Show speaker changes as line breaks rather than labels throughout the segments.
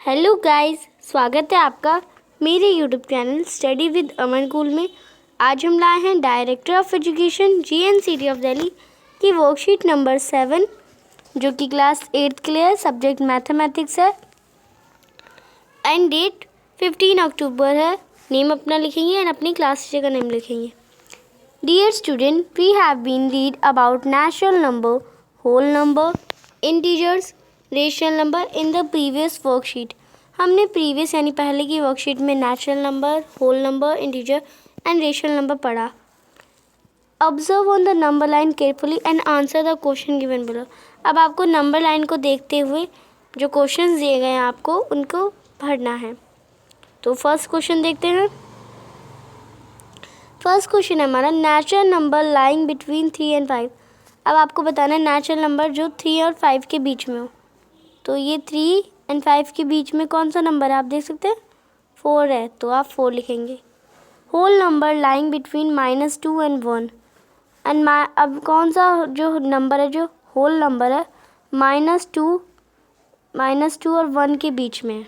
Hello guys, स्वागत है आपका मेरे YouTube channel study with Aman cool में। आज हम लाए हैं director of education GNCT of Delhi की वर्कशीट नंबर 7 जो कि क्लास 8th के लिए है। सब्जेक्ट मैथमेटिक्स है एंड डेट 15 अक्टूबर है। नेम अपना लिखेंगे एंड अपनी क्लास टीचर का नेम लिखेंगे। Dear student, we have been read about natural number, whole number, integers, rational number in the previous worksheet. हमने प्रीवियस यानी पहले की वर्कशीट में natural number, whole number, integer and rational number पढ़ा। Observe on the number line carefully and answer the question given below. अब आपको number line को देखते हुए जो क्वेश्चंस दिए गए हैं आपको उनको पढ़ना है। तो फर्स्ट क्वेश्चन देखते हैं। फर्स्ट क्वेश्चन है हमारा natural number lying between 3 and 5। अब आपको बताना है नेचुरल नंबर जो 3 और 5 के बीच में हो। तो ये 3 and 5 के बीच में कौन सा नंबर है आप देख सकते हैं, 4 है, तो आप 4 लिखेंगे। Whole number lying between -2 and 1 and अब कौन सा जो नंबर है जो होल नंबर है -2 और 1 के बीच में है,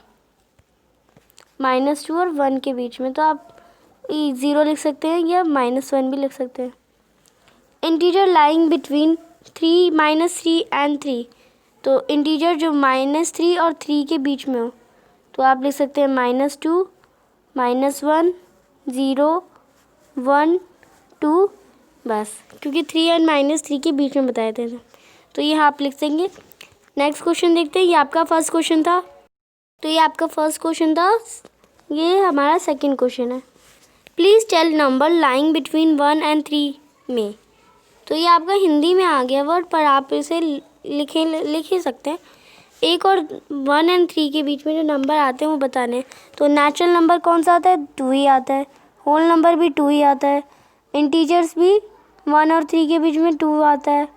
-2 और 1 के बीच में, तो आप 0 लिख सकते हैं या -1 भी लिख सकते हैं। इंटीजर लाइंग बिटवीन -3 and 3, तो इंटीजर जो -3 और 3 के बीच में हो तो आप लिख सकते हैं -2, -1, 0, 1, 2, बस, क्योंकि 3 और -3 के बीच में बताए थे तो ये आप लिख देंगे। नेक्स्ट क्वेश्चन देखते हैं। ये आपका फर्स्ट क्वेश्चन था, ये हमारा सेकंड क्वेश्चन है। Please tell number lying between 1 and 3 में। तो ये आपका हिंदी में आ गया वर्ड, पर आप इसे लिख ही सकते हैं। 1 और 1 and 3 के बीच में जो नंबर आते हैं वो बताने हैं। तो नेचुरल नंबर कौन सा आता है, 2 ही आता है। होल नंबर भी 2 ही आता है। इंटीजर्स भी 1 और 3 के बीच में 2 आता है।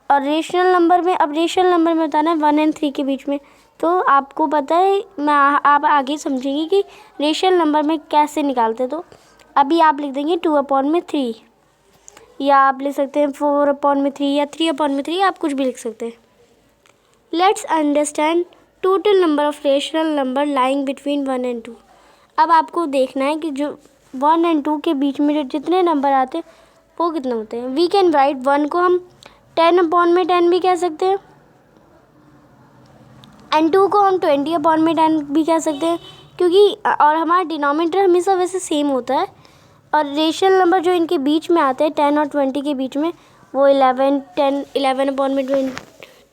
और रेशनल नंबर में बताना है 1 and 3 के बीच में। तो आपको पता है, आप आगे समझेंगे कि रेशनल नंबर में कैसे निकालते। तो अभी आप लिख देंगे 2/3, या आप लिख सकते हैं 4/3 या 3/3, आप कुछ भी लिख सकते हैं। Let's understand total number of rational number lying between 1 and 2। अब आपको देखना है कि जो 1 and 2 के बीच में जो जितने नंबर आते हैं वो कितने होते हैं। वी कैन राइट 1 को हम 10/10 भी कह सकते हैं एंड 2 को हम 20/10 भी कह सकते हैं, क्योंकि और हमारा डिनोमिनेटर हमेशा वैसे सेम होता है। और रेशनल नंबर जो इनके बीच में आते हैं 10 और 20 के बीच में, वो 11/10, 11/10,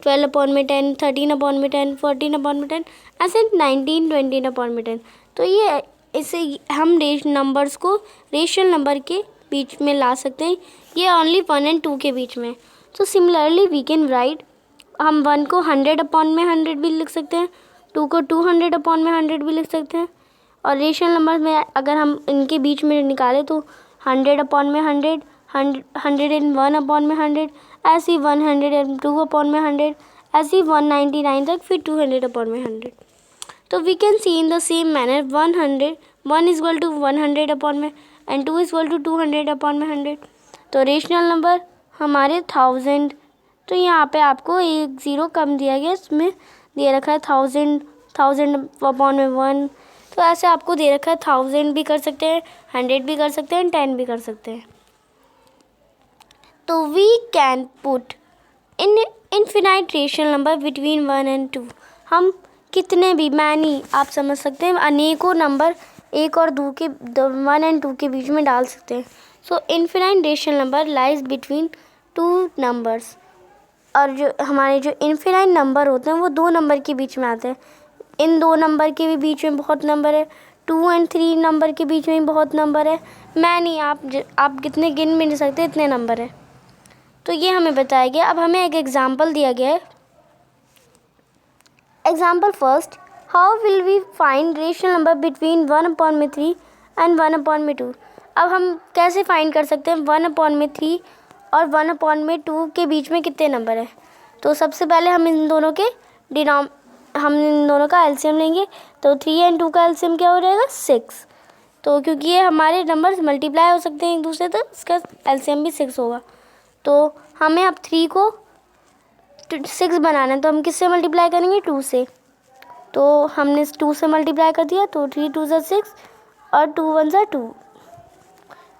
12/10, 13/10, 14/10, ऐसे 19, 20/10। तो ये इसे हम नंबर्स को रेशनल नंबर के बीच में ला सकते हैं। ये ओनली 1 and 2 के बीच में। तो सिमिलरली वी कैन राइट, हम 1 को 100/100 भी लिख सकते हैं, 2 को 200/100 भी लिख सकते हैं। और रेशनल नंबर में अगर हम इनके बीच में निकालें तो 100/100, 101/100, ऐसे 102/100, ऐसे 199 तक, फिर 200/100। तो we can see in the same manner 1 = 100/100 and 2 = 200/100। तो रेशनल नंबर हमारे 1000, तो यहाँ पे आपको एक 0 कम दिया गया, इसमें दे रखा है 1000/1। तो ऐसे आपको दे रखा है 1000 भी कर सकते हैं, 100 भी कर सकते हैं, 10 भी कर सकते हैं। तो we can put in infinite rational number between 1 and 2। हम कितने भी मैनी, आप समझ सकते हैं, अनेकों नंबर 1 और 2 के 1 and 2 के बीच में डाल सकते हैं। So infinite rational number lies between 2 numbers. और जो हमारे जो इनफिनाइट नंबर होते हैं वो 2 नंबर के बीच में आते हैं। इन 2 नंबर के भी बीच में बहुत नंबर है, 2 and 3 नंबर के बीच में बहुत नंबर है। मैनी, आप कितने गिन भी नहीं सकते, इतने नंबर है। तो ये हमें बताया गया। अब हमें एक एग्जाम्पल दिया गया है। Example first, how will we find rational number between 1/3 and 1/2। अब हम कैसे फाइंड कर सकते हैं 1/3 और 1/2 के बीच में कितने नंबर है। तो सबसे पहले हम इन दोनों का एलसीएम लेंगे। तो 3 and 2 का एलसीएम क्या हो जाएगा, 6। तो क्योंकि ये हमारे नंबर्स मल्टीप्लाई हो सकते हैं एक दूसरे से, इसका एलसीएम भी 6 होगा। तो हमें अब 3 को 6 बनाना है, तो हम किससे मल्टीप्लाई करेंगे, 2 से। तो हमने 2 से मल्टीप्लाई कर दिया, तो 3 2 ज़ा 6 और 2 1 ज़ा 2।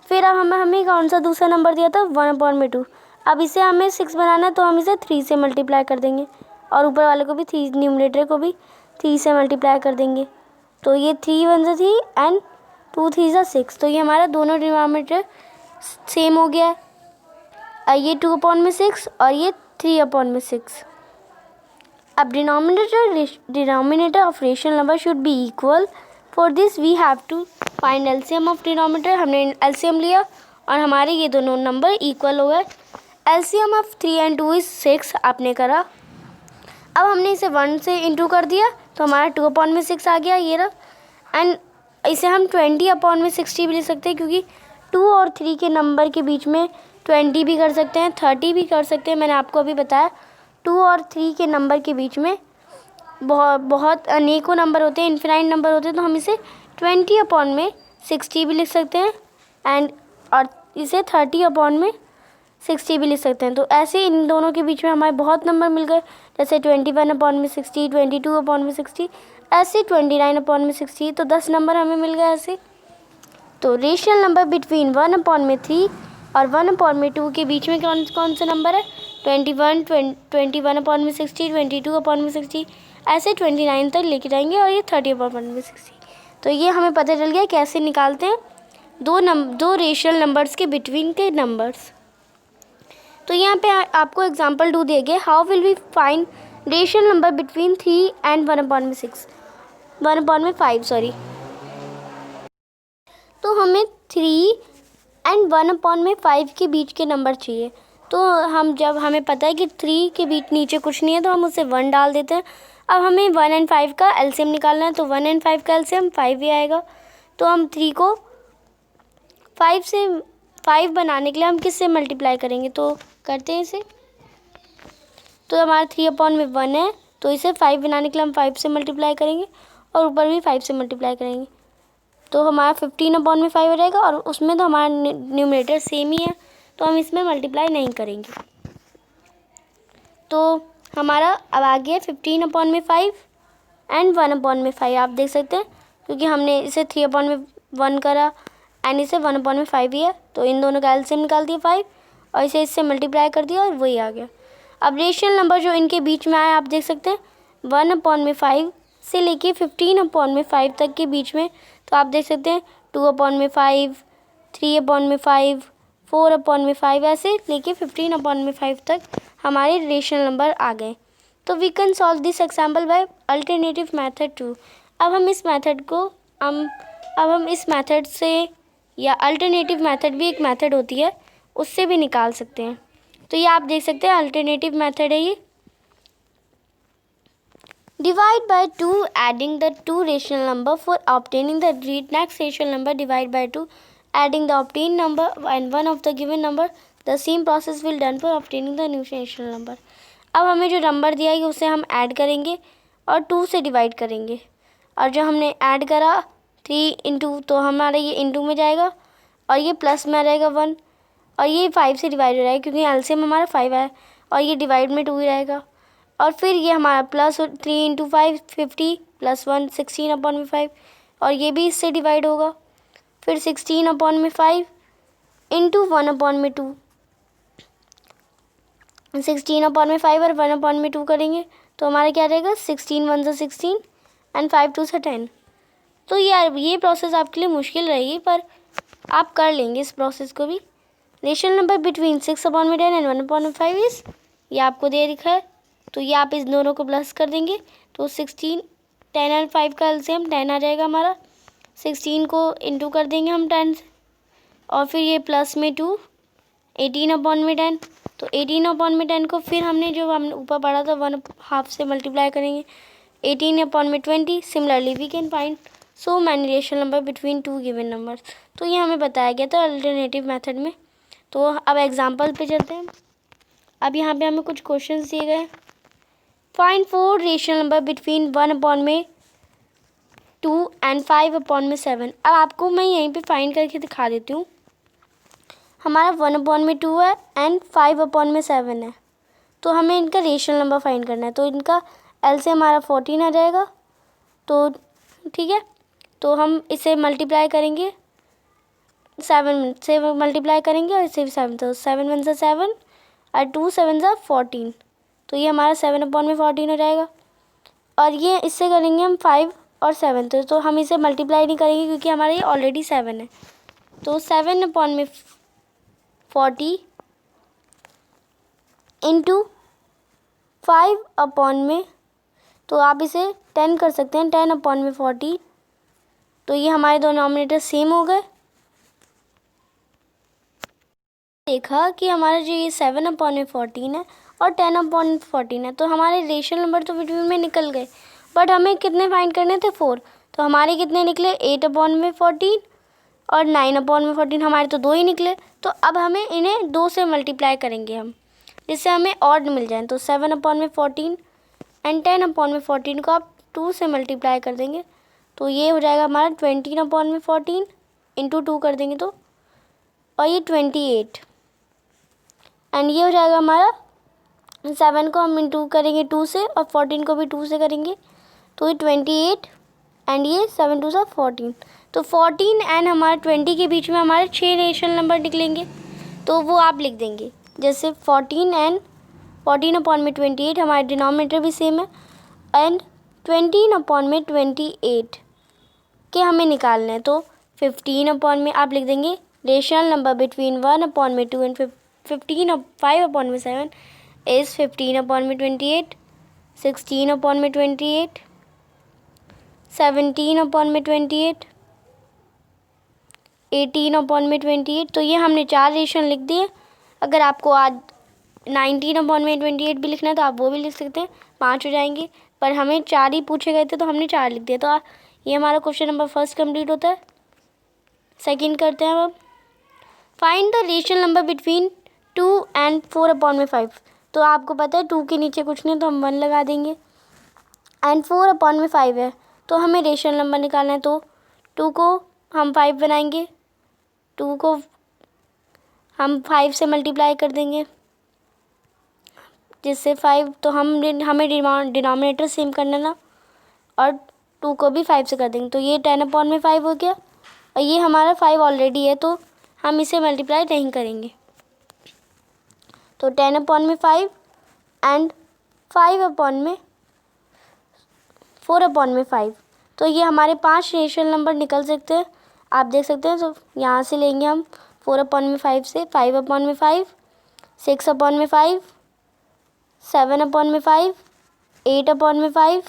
फिर अब हमें कौन सा दूसरा नंबर दिया था, 1/2। अब इसे हमें 6 बनाना है, तो हम इसे 3 से मल्टीप्लाई कर देंगे और ऊपर वाले को भी 3, न्यूमरेटर को भी 3 से मल्टीप्लाई कर देंगे। तो ये 3 1 ज़ा 3 एंड 2 3 ज़ा 6। तो ये हमारा दोनों डिनोमिनेटर सेम हो गया है। ये 2/6 और ये 3/6। अब denominator of rational number should be equal. For this we have to find LCM of denominator. हमने एलसीएम लिया और हमारे ये दोनों नंबर इक्वल हो गए। एलसीएम ऑफ 3 एंड 2 इज 6 आपने करा। अब हमने इसे 1 से इंटू कर दिया, तो हमारा 2/6 आ गया ये रहा। एंड इसे हम 20/60 भी लिख सकते हैं, क्योंकि 2 और 3 के नंबर के बीच में 20 भी कर सकते हैं, 30 भी कर सकते हैं। मैंने आपको अभी बताया 2 और 3 के नंबर के बीच में बहुत अनेकों नंबर होते हैं, इन्फिनाइट नंबर होते हैं। तो हम इसे 20/60 भी लिख सकते हैं एंड और इसे 30/60 भी लिख सकते हैं। तो ऐसे इन दोनों के बीच में हमारे बहुत नंबर मिल गए, जैसे 21/60, 22/60, ऐसे 29/60। तो 10 नंबर हमें मिल गए ऐसे। तो रेशनल नंबर बिटवीन 1/3 और 1/2 के बीच में कौन सा नंबर है, 21, 21/60, 22/60, ऐसे 29 तक लेके जाएंगे और ये 30/60। तो ये हमें पता चल गया कैसे निकालते हैं दो रेशनल नंबर्स के बिटवीन के नंबर्स। तो यहाँ पे आपको एग्जांपल 2 दिए गए, how will we find rational number between 3 and 1/5 sorry. तो हमें 3 एंड 1/5 के बीच के नंबर चाहिए। तो जब हमें पता है कि 3 के बीच नीचे कुछ नहीं है, तो हम उसे 1 डाल देते हैं। अब हमें 1 एंड 5 का एलसीएम निकालना है, तो 1 एंड 5 का एलसीएम 5 ही आएगा। तो हम 3 को 5 बनाने के लिए हम किससे मल्टीप्लाई करेंगे, तो करते हैं इसे। तो हमारा 3/1 है, तो इसे 5 बनाने के लिए हम 5 से मल्टीप्लाई करेंगे और ऊपर भी 5 से मल्टीप्लाई करेंगे। तो हमारा 15/5 हो जाएगा और उसमें तो हमारा न्यूमरेटर सेम ही है, तो हम इसमें मल्टीप्लाई नहीं करेंगे। तो हमारा अब आ गया 15/5 एंड 1/5। आप देख सकते हैं, क्योंकि हमने इसे 3/1 करा एंड इसे 1/5 ही है, तो इन दोनों का एलसीएम निकाल दिया 5 और इसे इससे मल्टीप्लाई कर दिया और वही आ गया। अब रेशनल नंबर जो इनके बीच में आया, आप देख सकते हैं 1/5 से लेके 15/5 तक के बीच में। तो आप देख सकते हैं 2/5, 3/5, 4/5, ऐसे लेके 15/5 तक हमारे रेशनल नंबर आ गए। तो we can solve this example by alternative method two. अब हम इस मेथड से, या अल्टरनेटिव मेथड भी एक मेथड होती है, उससे भी निकाल सकते हैं। तो ये आप देख सकते हैं अल्टरनेटिव मेथड है ये। Divide by 2 adding the two rational number for obtaining the next rational number. Divide by 2 adding the obtained number and one of the given number. The same process will done for obtaining the new rational number. अब हमें जो number दिया है उसे हम add करेंगे और 2 से डिवाइड करेंगे, और जो हमने ऐड करा 3 इंटू, तो हमारा ये इंटू में जाएगा और ये प्लस में आ जाएगा 1, और ये 5 से डिवाइड हो जाएगा क्योंकि एलसीएम हमारा 5 है, और ये डिवाइड में 2 ही रहेगा। और फिर ये हमारा प्लस 3 इंटू 5 50 प्लस 1 16/5, और ये भी इससे डिवाइड होगा। फिर 16/5 इंटू 1/2, 16/5 और 1/2 करेंगे तो हमारा क्या रहेगा, 16 1 ज़ा 16 एंड 5 2 ज़ा 10। तो यार ये प्रोसेस आपके लिए मुश्किल रहेगी, पर आप कर लेंगे इस प्रोसेस को भी। Rational number between 6/10 and 1/5 is, ये आपको दे रखा है, तो ये आप इस दोनों को प्लस कर देंगे तो 16 10 एंड 5 का एलसीएम 10 आ जाएगा हमारा। 16 को इंटू कर देंगे हम 10 से, और फिर ये प्लस में 2 18/10। तो 18/10 को फिर हमने जो हमने ऊपर पढ़ा था 1/2 से मल्टीप्लाई करेंगे 18/20। Similarly we can find so many rational number between 2 given numbers. तो ये हमें बताया गया था अल्टरनेटिव मेथड में। तो अब एग्जाम्पल पे चलते हैं। अब यहाँ पे हमें कुछ क्वेश्चंस दिए गए। Find 4 rational number between 1/2 and 5/7। अब आपको मैं यहीं पे फाइंड करके दिखा देती हूँ। हमारा 1/2 है एंड 5/7 है, तो हमें इनका रेशनल नंबर फाइंड करना है। तो इनका एलसीएम हमारा 14 आ जाएगा तो ठीक है, तो हम इसे मल्टीप्लाई करेंगे 7 से मल्टीप्लाई करेंगे और इसे भी 7, तो 7 वन सा 7 और 2 7 सा 14, तो ये हमारा 7/14 हो जाएगा। और ये इससे करेंगे हम 5 और 7, तो हम इसे मल्टीप्लाई नहीं करेंगे क्योंकि हमारा ये ऑलरेडी 7 है। तो 7/40 इंटू 5/, तो आप इसे 10 कर सकते हैं, 10/40, तो ये हमारे दो डिनोमिनेटर सेम हो गए। देखा कि हमारा जो ये 7/14 है और 10/14 है, तो हमारे रेशनल नंबर तो बिटवीन में निकल गए, बट हमें कितने फाइंड करने थे 4, तो हमारे कितने निकले 8/14 और 9/14, हमारे तो 2 ही निकले। तो अब हमें इन्हें 2 से मल्टीप्लाई करेंगे हम, जिससे हमें ऑड मिल जाए। तो 7/14 एंड 10/14 को आप 2 से मल्टीप्लाई कर देंगे, तो ये हो जाएगा हमारा 20/14 इंटू 2 कर देंगे तो, और ये 28, एंड ये हो जाएगा हमारा 7 को हम इंटू करेंगे 2 से और 14 को भी 2 से करेंगे, तो ये 28 एंड ये 7 2 14, तो 14 एंड हमारे 20 के बीच में हमारे 6 रेशनल नंबर निकलेंगे, तो वो आप लिख देंगे। जैसे 14 एंड 14/28 हमारे डिनोमिनेटर भी सेम है, एंड 20/28 के हमें निकालना है, तो 15 आप लिख देंगे rational number between 1/2 and 5/7 is 15/28, 16/28, 17/28, 18/28, तो ये हमने 4 रेशन लिख दिए। अगर आपको आज 19/28 भी लिखना है तो आप वो भी लिख सकते हैं, 5 हो जाएंगे, पर हमें 4 ही पूछे गए थे तो हमने 4 लिख दिया। तो ये हमारा क्वेश्चन नंबर फर्स्ट कंप्लीट होता है। सेकंड करते हैं अब, find the rational number between 2 and 4/5, तो आपको पता है 2 के नीचे कुछ नहीं, तो हम 1 लगा देंगे, एंड 4/5 है, तो हमें रेशनल नंबर निकालना है, तो 2 को हम 5 बनाएंगे, 2 को हम 5 से मल्टीप्लाई कर देंगे, जिससे 5, तो हमें डिनोमिनेटर सेम करना ना, और 2 को भी 5 से कर देंगे, तो ये 10/5 हो गया, और ये हमारा 5 ऑलरेडी है तो हम इसे मल्टीप्लाई नहीं करेंगे। तो 10/5 एंड 4/5, तो ये हमारे 5 रेशनल नंबर निकल सकते हैं, आप देख सकते हैं। तो यहाँ से लेंगे हम 4/5 से 5/5, 6/5, 7/5, 8/5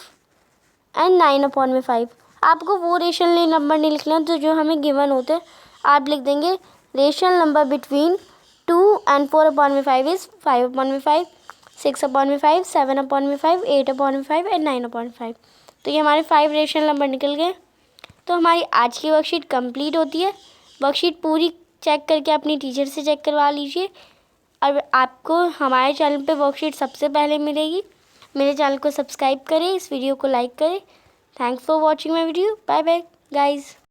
एंड 9/5। आपको वो रेशनल नंबर नहीं लिखना तो जो हमें गिवन होते हैं, आप लिख देंगे rational number between 2 and 4/5 is 5/5, 6/5, 7/5, 8/5 and 9/5। तो ये हमारे 5 रेशनल नंबर निकल गए। तो हमारी आज की वर्कशीट कंप्लीट होती है। वर्कशीट पूरी चेक करके अपनी टीचर से चेक करवा लीजिए। और आपको हमारे चैनल पे वर्कशीट सबसे पहले मिलेगी। मेरे चैनल को सब्सक्राइब करें, इस वीडियो को लाइक करें। Thanks for watching my video. Bye bye guys.